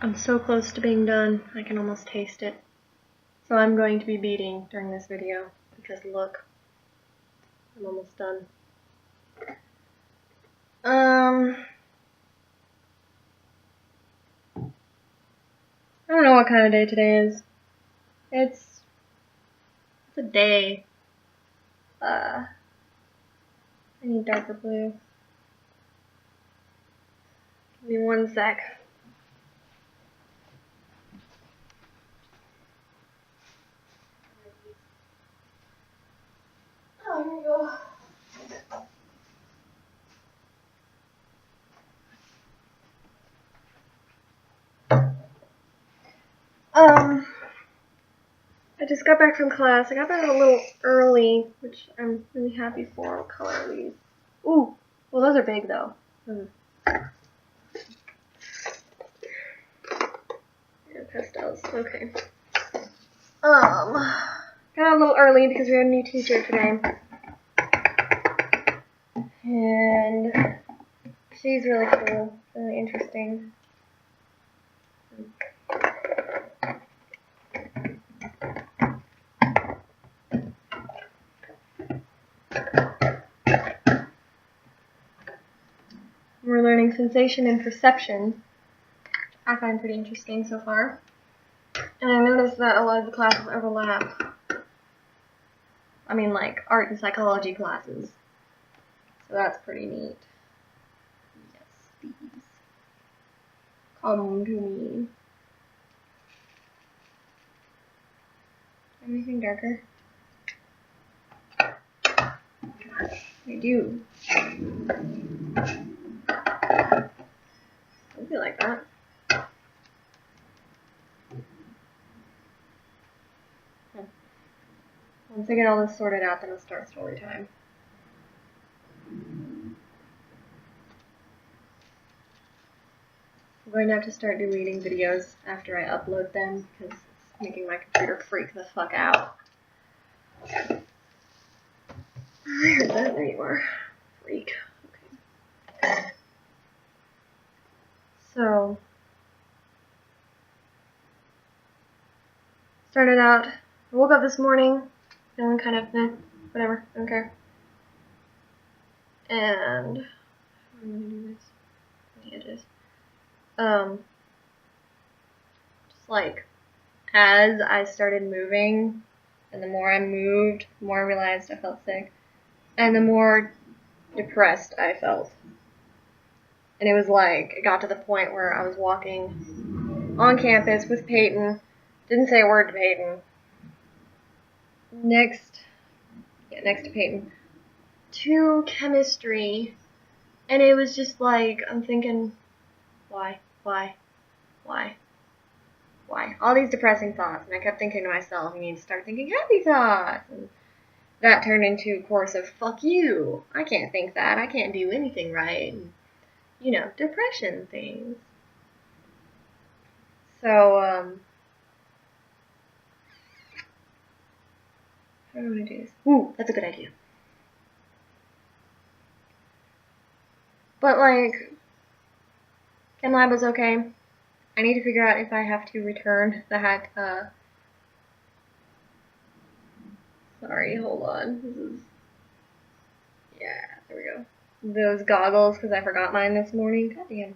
I'm so close to being done, I can almost taste it. So I'm going to be beading during this video, because look, I'm almost done. I don't know what kind of day today is. It's a day. I need darker blue. Give me one sec. Oh, here we go. I just got back from class. I got back a little early, which I'm really happy for. What color are these? Ooh, well those are big though. Yeah, pastels. Okay. Got a little early because we had a new teacher today, and she's really cool, really interesting. We're learning sensation and perception. I find pretty interesting so far. And I noticed that a lot of the classes overlap. I mean, like art and psychology classes. So that's pretty neat. Yes, please. Come to me. Anything darker? I do. Don't be like that. Once I get all this sorted out, then I'll start story time. I'm going to have to start deleting videos after I upload them because it's making my computer freak the fuck out. There's that. There you are. Freak. Okay. So, started out, I woke up this morning feeling kind of, whatever, I don't care. And, I'm gonna do this on the edges. Just like, as I started moving, and the more I moved, the more I realized I felt sick, and the more depressed I felt. And it was like, it got to the point where I was walking on campus with Peyton, didn't say a word to Peyton, next to Peyton, to chemistry, and it was just like, I'm thinking, why? All these depressing thoughts, and I kept thinking to myself, you need to start thinking happy thoughts, and that turned into a course of, fuck you, I can't think that, I can't do anything right, and, you know, depression things. So, how do I want to do this? Ooh, that's a good idea. But, like, Chem Lab was okay. I need to figure out if I have to return that, sorry, hold on. This is, yeah, there we go. Those goggles, because I forgot mine this morning. God damn.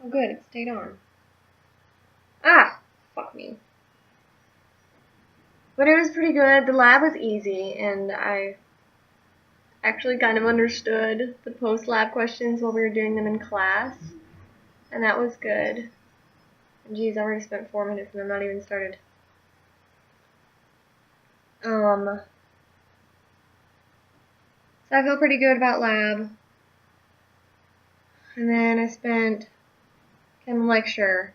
Oh, good, it stayed on. Ah, fuck me. But it was pretty good. The lab was easy, and I actually kind of understood the post-lab questions while we were doing them in class, and that was good. And geez, I already spent 4 minutes and I'm not even started. So I feel pretty good about lab. And then I spent chem lecture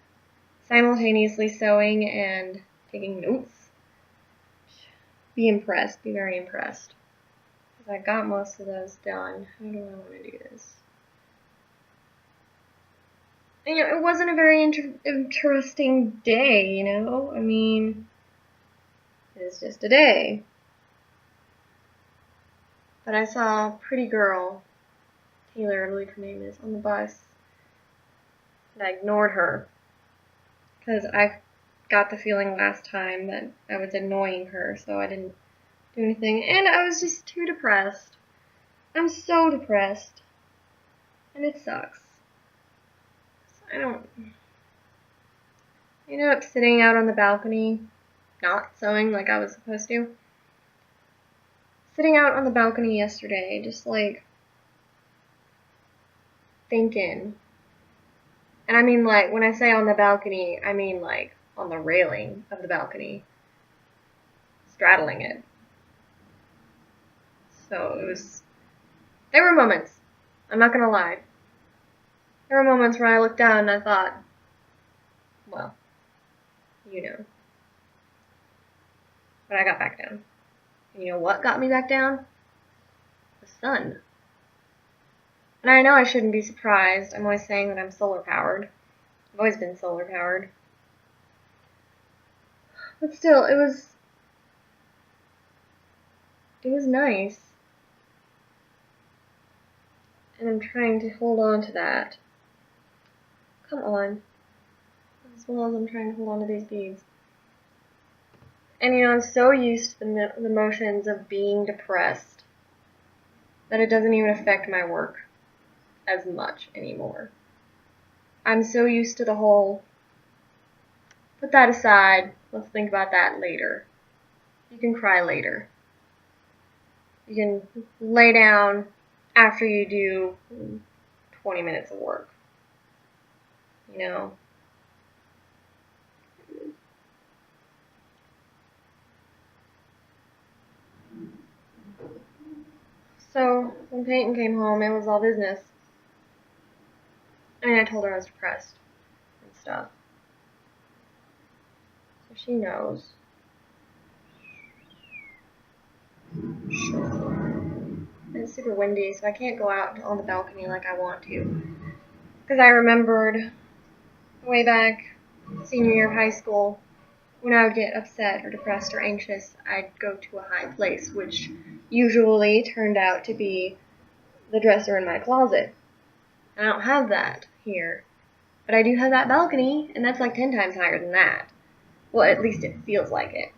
simultaneously sewing and taking notes. Be impressed, be very impressed. Because I got most of those done. How do I want to do this? You know, it wasn't a very interesting day, you know? I mean, it's just a day. But I saw a pretty girl Taylor, I believe her name is, on the bus. And I ignored her. Because I got the feeling last time that I was annoying her, so I didn't do anything. And I was just too depressed. I'm so depressed. And it sucks. I ended up sitting out on the balcony, not sewing like I was supposed to. Sitting out on the balcony yesterday, just like thinking. And I mean, like, when I say on the balcony, I mean like on the railing of the balcony, straddling it. So there were moments, I'm not gonna lie. There were moments where I looked down and I thought, well, you know. But I got back down. And you know what got me back down? The sun. And I know I shouldn't be surprised. I'm always saying that I'm solar powered. I've always been solar powered. But still, it was nice. And I'm trying to hold on to that. Come on. As well as I'm trying to hold on to these beads. And you know, I'm so used to the motions of being depressed that it doesn't even affect my work as much anymore. I'm so used to the whole, put that aside, let's think about that later. You can cry later. You can lay down after you do 20 minutes of work. You know? So, when Peyton came home, it was all business. I mean, I told her I was depressed and stuff. So she knows. It's super windy, so I can't go out on the balcony like I want to. Because I remembered way back senior year of high school, when I would get upset or depressed or anxious, I'd go to a high place, which usually turned out to be the dresser in my closet. I don't have that here. But I do have that balcony, and that's like 10 times higher than that. Well, at least it feels like it.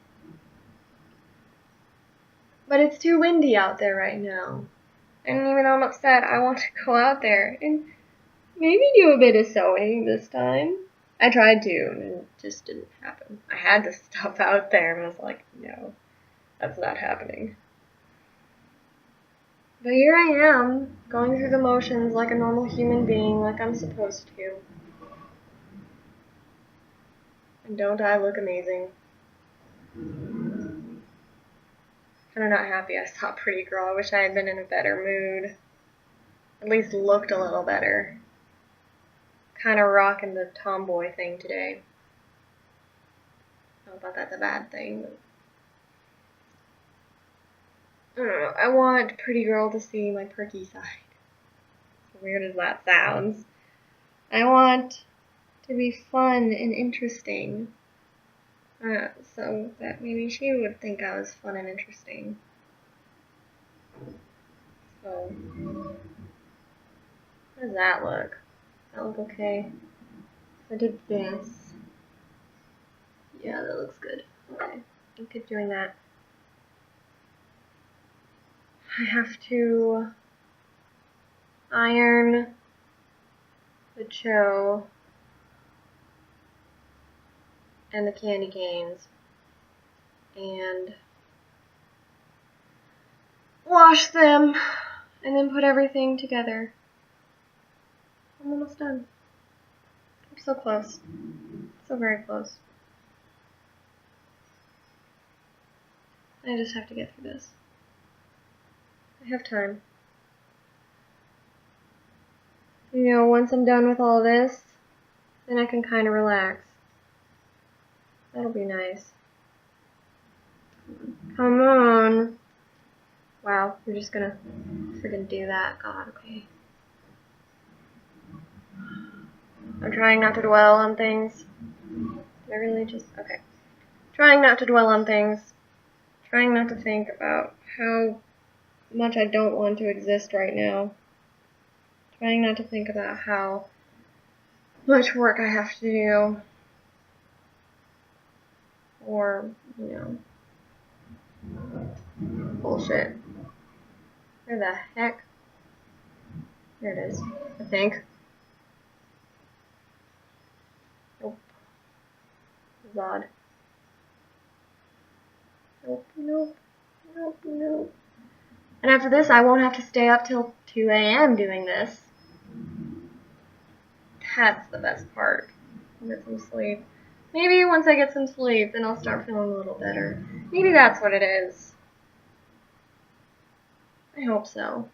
But it's too windy out there right now. And even though I'm upset, I want to go out there and maybe do a bit of sewing this time. I tried to, and it just didn't happen. I had the stuff out there, and I was like, no, that's not happening. But here I am, going through the motions like a normal human being, like I'm supposed to. And don't I look amazing? Kinda not happy I saw Pretty Girl. I wish I had been in a better mood. At least looked a little better. Kinda rocking the tomboy thing today. I don't know if that's a bad thing, but I don't know. I want Pretty Girl to see my perky side. As weird as that sounds. I want to be fun and interesting. So that maybe she would think I was fun and interesting. So, how does that look? Does that look okay? I did this. Yeah, that looks good. Okay, I'll keep doing that. I have to iron the cho and the candy canes and wash them and then put everything together. I'm almost done. I'm so close. So very close. I just have to get through this. I have time. You know, once I'm done with all this, then I can kind of relax. That'll be nice. Come on. Wow, we're just gonna freaking do that. God, okay. I'm trying not to dwell on things. Did I really just... Okay. Trying not to dwell on things. Trying not to think about how much I don't want to exist right now. Trying not to think about how much work I have to do. Or, bullshit. Where the heck? There it is, I think. Nope. This is odd. Nope, nope, nope, nope. And after this, I won't have to stay up till 2 a.m. doing this. That's the best part. I'll get some sleep. Maybe once I get some sleep, then I'll start feeling a little better. Maybe that's what it is. I hope so.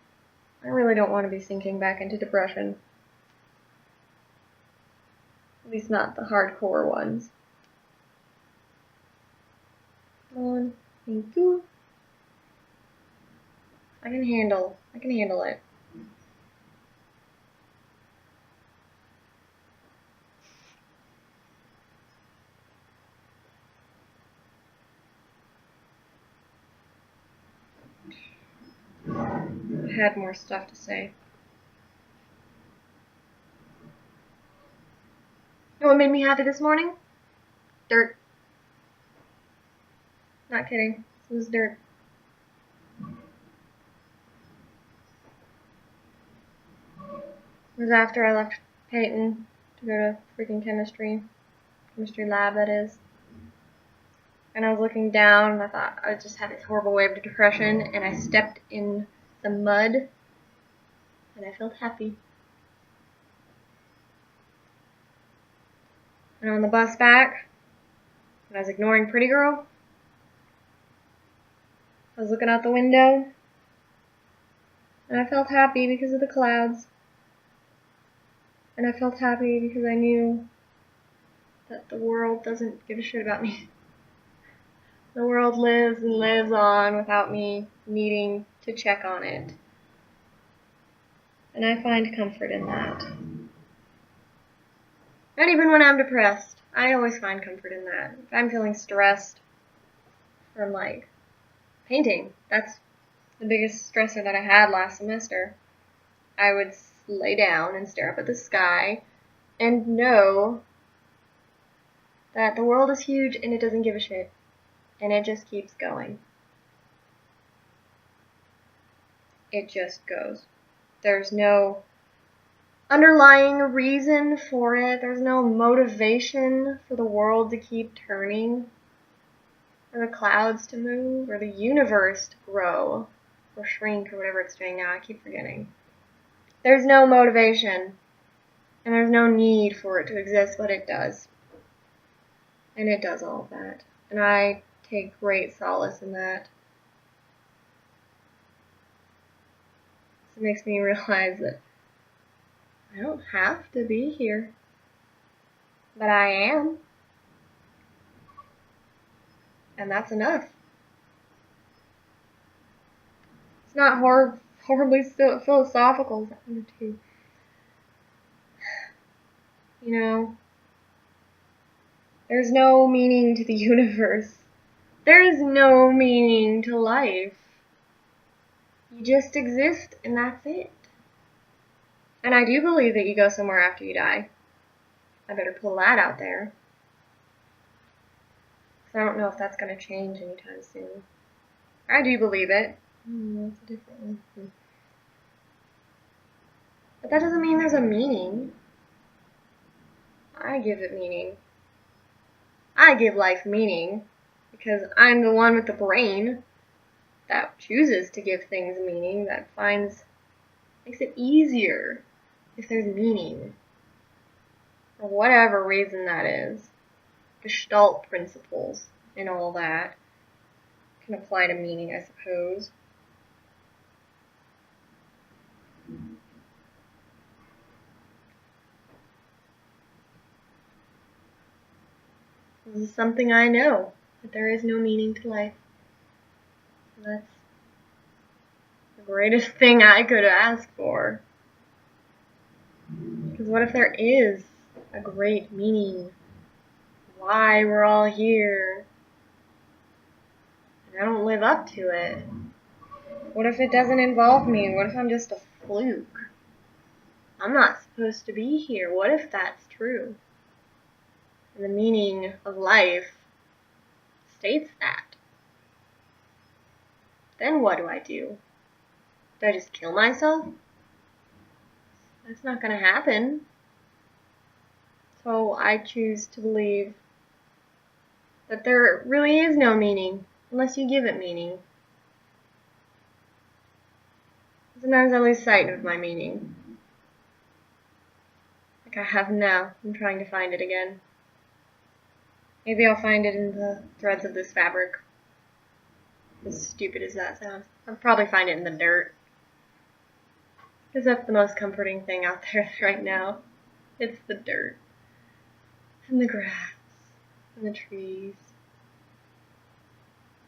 I really don't want to be sinking back into depression. At least not the hardcore ones. Come on. Thank you. I can handle it. I had more stuff to say. You know what made me happy this morning? Dirt. Not kidding. It was dirt. It was after I left Peyton to go to freaking chemistry lab, that is. And I was looking down, and I thought I just had this horrible wave of depression, and I stepped in the mud, and I felt happy. And on the bus back, when I was ignoring Pretty Girl, I was looking out the window, and I felt happy because of the clouds. And I felt happy because I knew that the world doesn't give a shit about me. The world lives and lives on without me needing to check on it. And I find comfort in that. Not even when I'm depressed. I always find comfort in that. If I'm feeling stressed from, like, painting, that's the biggest stressor that I had last semester. I would lay down and stare up at the sky and know that the world is huge and it doesn't give a shit. And it just keeps going. It just goes. There's no underlying reason for it. There's no motivation for the world to keep turning, or the clouds to move, or the universe to grow, or shrink, or whatever it's doing now. I keep forgetting. There's no motivation, and there's no need for it to exist, but it does. And it does all of that. And I take great solace in that. It makes me realize that I don't have to be here, but I am. And that's enough. It's not horribly philosophical. You know, there's no meaning to the universe. There's no meaning to life. You just exist, and that's it. And I do believe that you go somewhere after you die. I better pull that out there. Because I don't know if that's going to change anytime soon. I do believe it. That's a different one. But that doesn't mean there's a meaning. I give it meaning. I give life meaning. Because I'm the one with the brain that chooses to give things meaning, that makes it easier if there's meaning. For whatever reason that is. Gestalt principles and all that can apply to meaning, I suppose. This is something I know, that there is no meaning to life. And that's the greatest thing I could ask for. Because what if there is a great meaning? Why we're all here? And I don't live up to it. What if it doesn't involve me? What if I'm just a fluke? I'm not supposed to be here. What if that's true? And the meaning of life states that. Then what do I do? Do I just kill myself? That's not gonna happen. So I choose to believe that there really is no meaning unless you give it meaning. Sometimes I lose sight of my meaning. Like I have now. I'm trying to find it again. Maybe I'll find it in the threads of this fabric. As stupid as that sounds. I'll probably find it in the dirt. Because that's the most comforting thing out there right now. It's the dirt. And the grass. And the trees.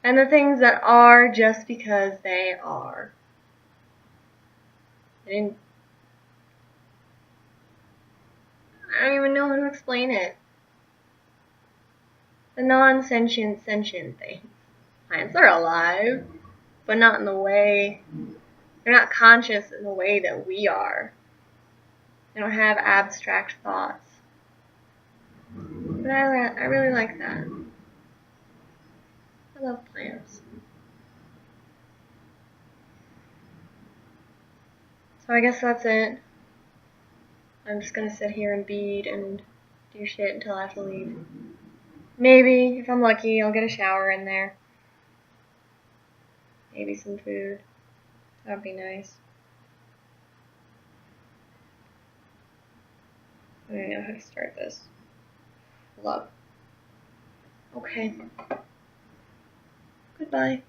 And the things that are just because they are. I don't even know how to explain it. The non-sentient sentient things. Plants are alive, but not in the way, they're not conscious in the way that we are. They don't have abstract thoughts. But I really like that. I love plants. So I guess that's it. I'm just gonna sit here and bead and do shit until I have to leave. Maybe, if I'm lucky, I'll get a shower in there. Maybe some food. That'd be nice. I don't know how to start this. Love. Okay. Goodbye.